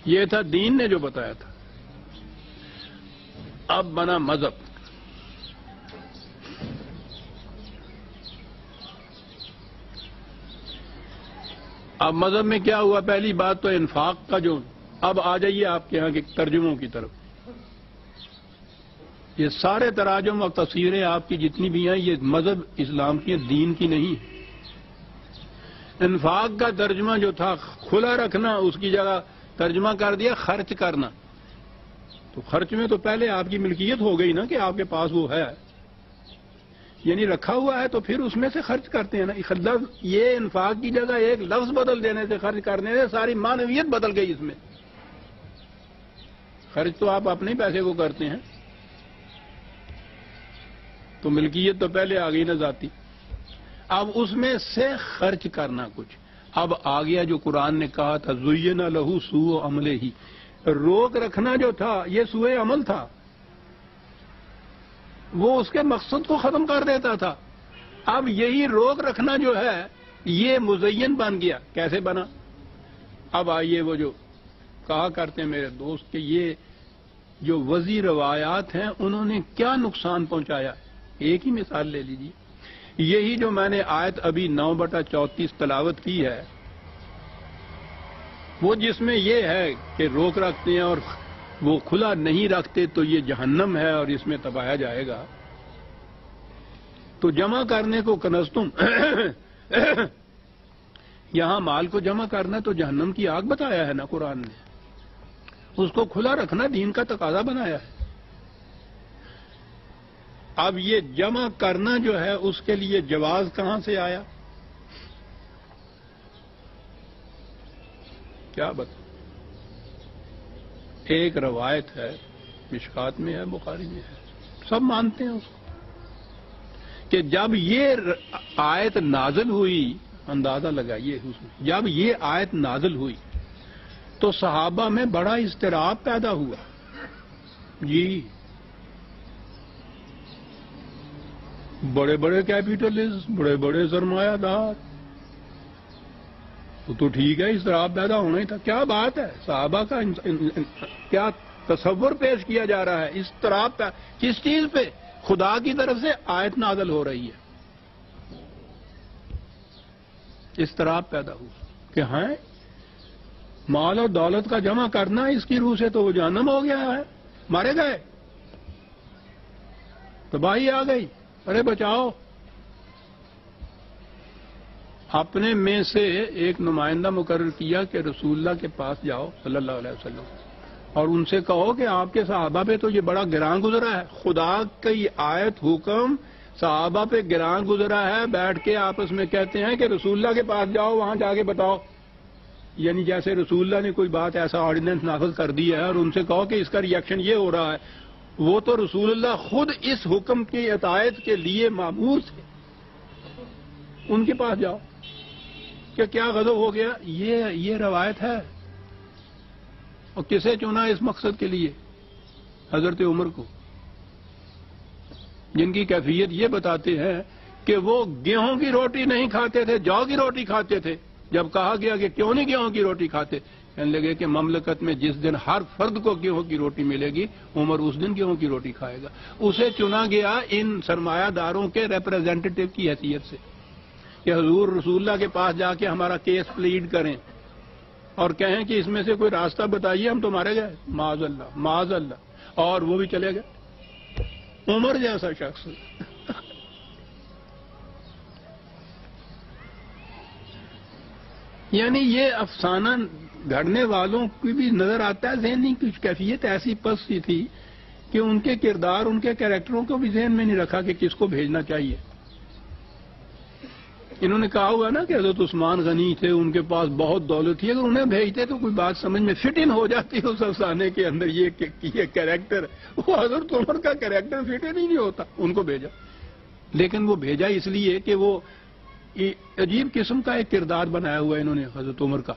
یہ تھا دین نے جو بتایا تھا. اب بنا مذہب. اب مذہب میں کیا ہوا؟ پہلی بات تو انفاق کا جو. اب آ جائیے آپ کے یہاں کے ترجموں کی طرف. یہ سارے تراجم اور تفسیریں آپ کی جتنی بھی ہیں یہ مذہب اسلام کی دین کی نہیں ہے. انفاق کا ترجمہ جو تھا کھلا رکھنا، اس کی جگہ ترجمہ کر دیا خرچ کرنا. تو خرچ میں تو پہلے آپ کی ملکیت ہو گئی نا کہ آپ کے پاس وہ ہے، یعنی رکھا ہوا ہے تو پھر اس میں سے خرچ کرتے ہیں نا. یہ انفاق کی جگہ ایک لفظ بدل دینے سے، خرچ کرنے سے ساری معنویت بدل گئی اس میں. خرچ تو آپ اپنے پیسے کو کرتے ہیں، تو ملکیت تو پہلے آ گئی نا ذاتی. اب اس میں سے خرچ کرنا کچھ. اب آ گیا جو قرآن نے کہا تھا زُیِّنَ لَہُ سُوءُ عَمَلِهِ. روک رکھنا جو تھا یہ سوء عمل تھا، وہ اس کے مقصد کو ختم کر دیتا تھا. اب یہی روک رکھنا جو ہے یہ مزین بن گیا. کیسے بنا؟ اب آئیے وہ جو کہا کرتے ہیں میرے دوست کہ یہ جو وضعی روایات ہیں انہوں نے کیا نقصان پہنچایا. ایک ہی مثال لے لیجیے. یہی جو میں نے آیت ابھی 9/34 تلاوت کی ہے، وہ جس میں یہ ہے کہ روک رکھتے ہیں اور وہ کھلا نہیں رکھتے تو یہ جہنم ہے اور اس میں تباہا جائے گا. تو جمع کرنے کو کنزتم یہاں مال کو جمع کرنا تو جہنم کی آگ بتایا ہے نا قرآن نے. اس کو کھلا رکھنا دین کا تقاضا بنایا ہے. اب یہ جمع کرنا جو ہے اس کے لیے جواز کہاں سے آیا؟ کیا بتا؟ ایک روایت ہے، مشکات میں ہے، بخاری میں ہے، سب مانتے ہیں اس کو، کہ جب یہ آیت نازل ہوئی، اندازہ لگائیے جب یہ آیت نازل ہوئی تو صحابہ میں بڑا اضطراب پیدا ہوا. جی بڑے بڑے کیپیٹلسٹ، بڑے بڑے سرمایہ دار، تو ٹھیک ہے اضطراب پیدا ہونا ہی تھا. کیا بات ہے، صحابہ کا کیا تصور پیش کیا جا رہا ہے. اضطراب کس چیز پہ؟ خدا کی طرف سے آیت نازل ہو رہی ہے. اضطراب پیدا ہوا کہ ہاں مال اور دولت کا جمع کرنا اس کی روح سے تو وہ جہنم ہو گیا ہے، مارے گئے، تباہی آ گئی، ارے بچاؤ. اپنے میں سے ایک نمائندہ مقرر کیا کہ رسول اللہ کے پاس جاؤ صلی اللہ علیہ وسلم اور ان سے کہو کہ آپ کے صحابہ پہ تو یہ بڑا گراں گزرا ہے. خدا کی آیت حکم صحابہ پہ گراں گزرا ہے. بیٹھ کے آپس میں کہتے ہیں کہ رسول اللہ کے پاس جاؤ، وہاں جا کے بتاؤ. یعنی جیسے رسول اللہ نے کوئی بات ایسا آرڈیننس نافذ کر دی ہے اور ان سے کہو کہ اس کا ریئیکشن یہ ہو رہا ہے. وہ تو رسول اللہ خود اس حکم کی اطاعت کے لیے مامور تھے. ان کے پاس جاؤ کہ کیا غضب ہو گیا. یہ روایت ہے. اور کسے چنا اس مقصد کے لیے؟ حضرت عمر کو، جن کی کیفیت یہ بتاتے ہیں کہ وہ گیہوں کی روٹی نہیں کھاتے تھے، جو کی روٹی کھاتے تھے. جب کہا گیا کہ کیوں نہیں گیہوں کی روٹی کھاتے، کہنے لگے کہ مملکت میں جس دن ہر فرد کو گیہوں کی روٹی ملے گی عمر اس دن گیہوں کی روٹی کھائے گا. اسے چنا گیا ان سرمایہ داروں کے ریپرزینٹیٹو کی حیثیت سے کہ حضور رسول اللہ کے پاس جا کے ہمارا کیس پلیڈ کریں اور کہیں کہ اس میں سے کوئی راستہ بتائیے، ہم تو مارے گئے، معاذ اللہ معاذ اللہ. اور وہ بھی چلے گئے. عمر جیسا شخص. یعنی یہ افسانہ گھڑنے والوں کی بھی نظر آتا ہے ذہنی کچھ کیفیت ایسی پست تھی کہ ان کے کردار، ان کے کیریکٹروں کو بھی ذہن میں نہیں رکھا کہ کس کو بھیجنا چاہیے. انہوں نے کہا ہوا نا کہ حضرت عثمان غنی تھے، ان کے پاس بہت دولت تھی، اگر انہیں بھیجتے تو کوئی بات سمجھ میں فٹ ان ہو جاتی اس افسانے کے اندر. یہ کیریکٹر، وہ حضرت عمر کا کیریکٹر فٹ ان ہی نہیں ہوتا. ان کو بھیجا، لیکن وہ بھیجا اس لیے کہ وہ عجیب قسم کا ایک کردار بنایا ہوا ہے انہوں نے حضرت عمر کا،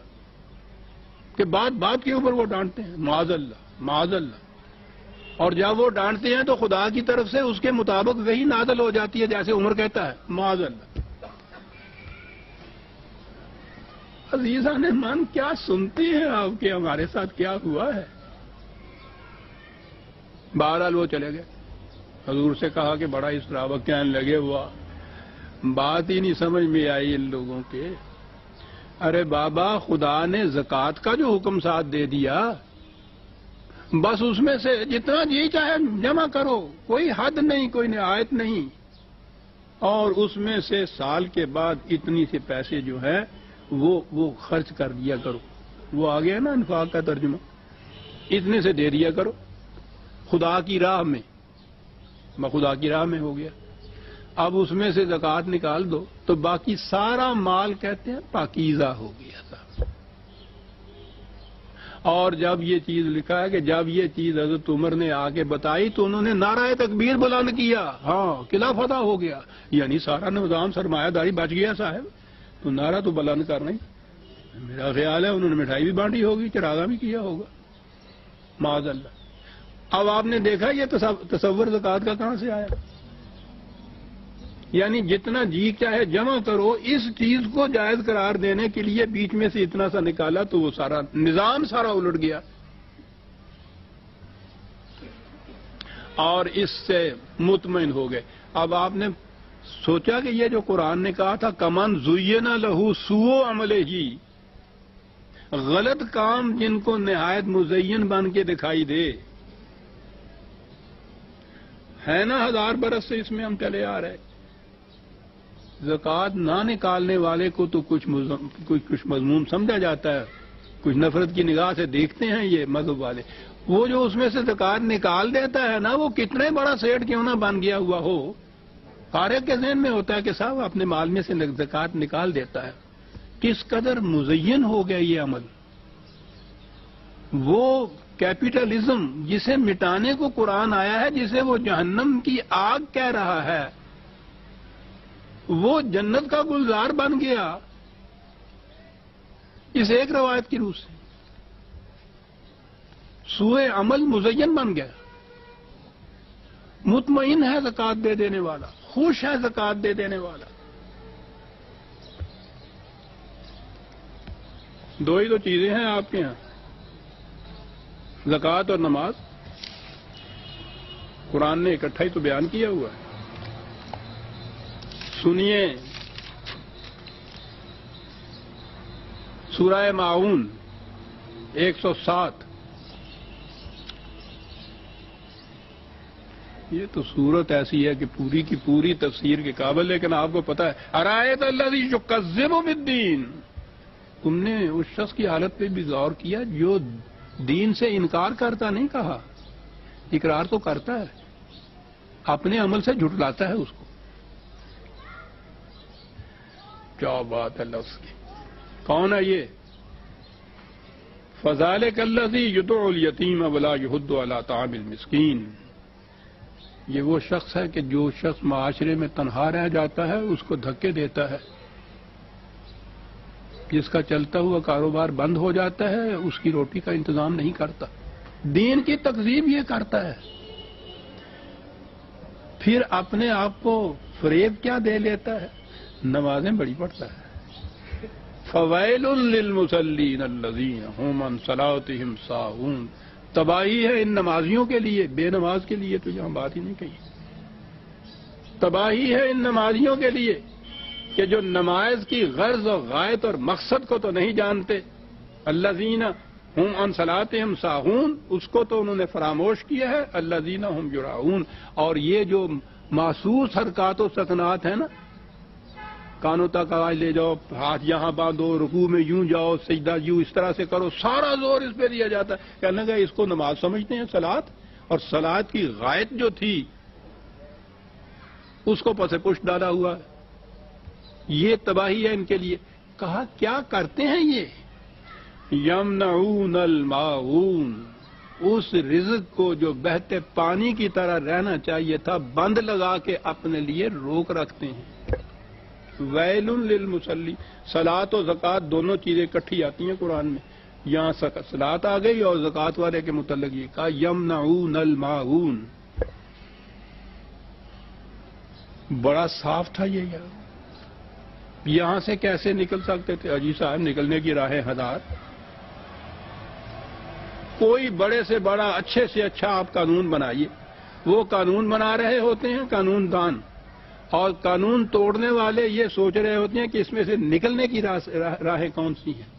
کہ بات کے اوپر وہ ڈانٹتے ہیں، معاذ اللہ معاذ اللہ. اور جب وہ ڈانٹتے ہیں تو خدا کی طرف سے اس کے مطابق وہی نازل ہو جاتی ہے، جیسے عمر کہتا ہے معاذ اللہ. عزیزان من کیا سنتے ہیں آپ کے ہمارے ساتھ کیا ہوا ہے؟ بہرحال وہ چلے گئے. حضور سے کہا کہ بڑا اسراف کہنے لگے ہوا بات ہی نہیں سمجھ میں آئی ان لوگوں کے. ارے بابا خدا نے زکوٰۃ کا جو حکم ساتھ دے دیا بس اس میں سے جتنا جی چاہے جمع کرو، کوئی حد نہیں، کوئی نہایت نہیں، اور اس میں سے سال کے بعد اتنی سے پیسے جو ہے وہ خرچ کر دیا کرو. وہ آ گیا نا انفاق کا ترجمہ، اتنے سے دے دیا کرو خدا کی راہ میں. خدا کی راہ میں ہو گیا. اب اس میں سے زکوٰۃ نکال دو تو باقی سارا مال کہتے ہیں پاکیزہ ہو گیا تھا. اور جب یہ چیز لکھا ہے کہ جب یہ چیز حضرت عمر نے آ کے بتائی تو انہوں نے نعرہ تکبیر بلند کیا. ہاں قلعہ فتح ہو گیا، یعنی سارا نظام سرمایہ داری بچ گیا صاحب. تو نعرہ تو بلند کرنا ہی. میرا خیال ہے انہوں نے مٹھائی بھی بانٹی ہوگی، چراغا بھی کیا ہوگا معاذ اللہ. اب آپ نے دیکھا یہ تصور زکوٰۃ کا کہاں سے آیا؟ یعنی جتنا جی چاہے جمع کرو، اس چیز کو جائز قرار دینے کے لیے بیچ میں سے اتنا سا نکالا تو وہ سارا نظام سارا الٹ گیا. اور اس سے مطمئن ہو گئے. اب آپ نے سوچا کہ یہ جو قرآن نے کہا تھا کمن زین لہو سوء عملہ، غلط کام جن کو نہایت مزین بن کے دکھائی دے، ہے نا 1000 برس سے اس میں ہم چلے آ رہے. زکوٰۃ نہ نکالنے والے کو تو کچھ مضمون سمجھا جاتا ہے، کچھ نفرت کی نگاہ سے دیکھتے ہیں یہ مذہب والے. وہ جو اس میں سے زکوٰۃ نکال دیتا ہے نا، وہ کتنے بڑا سیٹ کیوں نہ بن گیا ہوا ہو، فارغ کے ذہن میں ہوتا ہے کہ صاحب اپنے مال میں سے زکوٰۃ نکال دیتا ہے. کس قدر مزین ہو گیا یہ عمل. وہ کیپٹلزم جسے مٹانے کو قرآن آیا ہے، جسے وہ جہنم کی آگ کہہ رہا ہے، وہ جنت کا گلزار بن گیا اس ایک روایت کی روح سے. سوء عمل مزین بن گیا. مطمئن ہے زکوٰۃ دے دینے والا، خوش ہے زکوٰۃ دے دینے والا. دو ہی تو چیزیں ہیں آپ کے ہاں، زکوٰۃ اور نماز. قرآن نے اکٹھا ہی تو بیان کیا ہوا ہے. سنیے سورہ ماعون 107. یہ تو صورت ایسی ہے کہ پوری کی پوری تفسیر کے قابل. لیکن آپ کو پتا ہے ارایت الذی یکذب بالدین، تم نے اس شخص کی حالت پہ بھی غور کیا جو دین سے انکار کرتا نہیں کہا، اقرار تو کرتا ہے، اپنے عمل سے جھٹلاتا ہے اس کو. کیا بات ہے لفظ کی. کون ہے یہ؟ فذلک الذی یدعو الیتیم ولا یحض علی طعام المسکین. یہ وہ شخص ہے کہ جو شخص معاشرے میں تنہا رہ جاتا ہے اس کو دھکے دیتا ہے، جس کا چلتا ہوا کاروبار بند ہو جاتا ہے اس کی روٹی کا انتظام نہیں کرتا، دین کی تکذیب یہ کرتا ہے. پھر اپنے آپ کو فریب کیا دے لیتا ہے، نمازیں بڑی پڑھتا ہے. فویل للمصلین الذین هم عن صلاتهم ساہون. تباہی ہے ان نمازیوں کے لیے، بے نماز کے لیے تو یہاں بات ہی نہیں کہی. تباہی ہے ان نمازیوں کے لیے کہ جو نماز کی غرض اور غایت اور مقصد کو تو نہیں جانتے. الذین هم عن صلاتهم ساہون، اس کو تو انہوں نے فراموش کیا ہے. الذین هم یراؤون، اور یہ جو محسوس حرکات و سکنات ہیں نا، کانوں تک آواز لے جاؤ، ہاتھ یہاں باندھو، رکوع میں یوں جاؤ، سجدہ یوں اس طرح سے کرو، سارا زور اس پہ دیا جاتا ہے. کہنے لگا اس کو نماز سمجھتے ہیں، صلاۃ، اور صلاۃ کی غایت جو تھی اس کو پس پشت ڈالا ہوا ہے. یہ تباہی ہے ان کے لیے. کہا کیا کرتے ہیں یہ؟ یمنعون الماعون، اس رزق کو جو بہتے پانی کی طرح رہنا چاہیے تھا بند لگا کے اپنے لیے روک رکھتے ہیں. ویل للمصلی. صلاۃ و زکوٰۃ دونوں چیزیں اکٹھی آتی ہیں قرآن میں. یہاں صلاۃ آ گئی اور زکوٰۃ والے کے متعلق یہ کہا یمنعون الماعون. بڑا صاف تھا یہ یار. یہاں سے کیسے نکل سکتے تھے؟ اجی صاحب نکلنے کی راہیں ہزار. کوئی بڑے سے بڑا اچھے سے اچھا آپ قانون بنائیے، وہ قانون بنا رہے ہوتے ہیں قانون دان، اور قانون توڑنے والے یہ سوچ رہے ہوتے ہیں کہ اس میں سے نکلنے کی راہیں کون سی ہیں.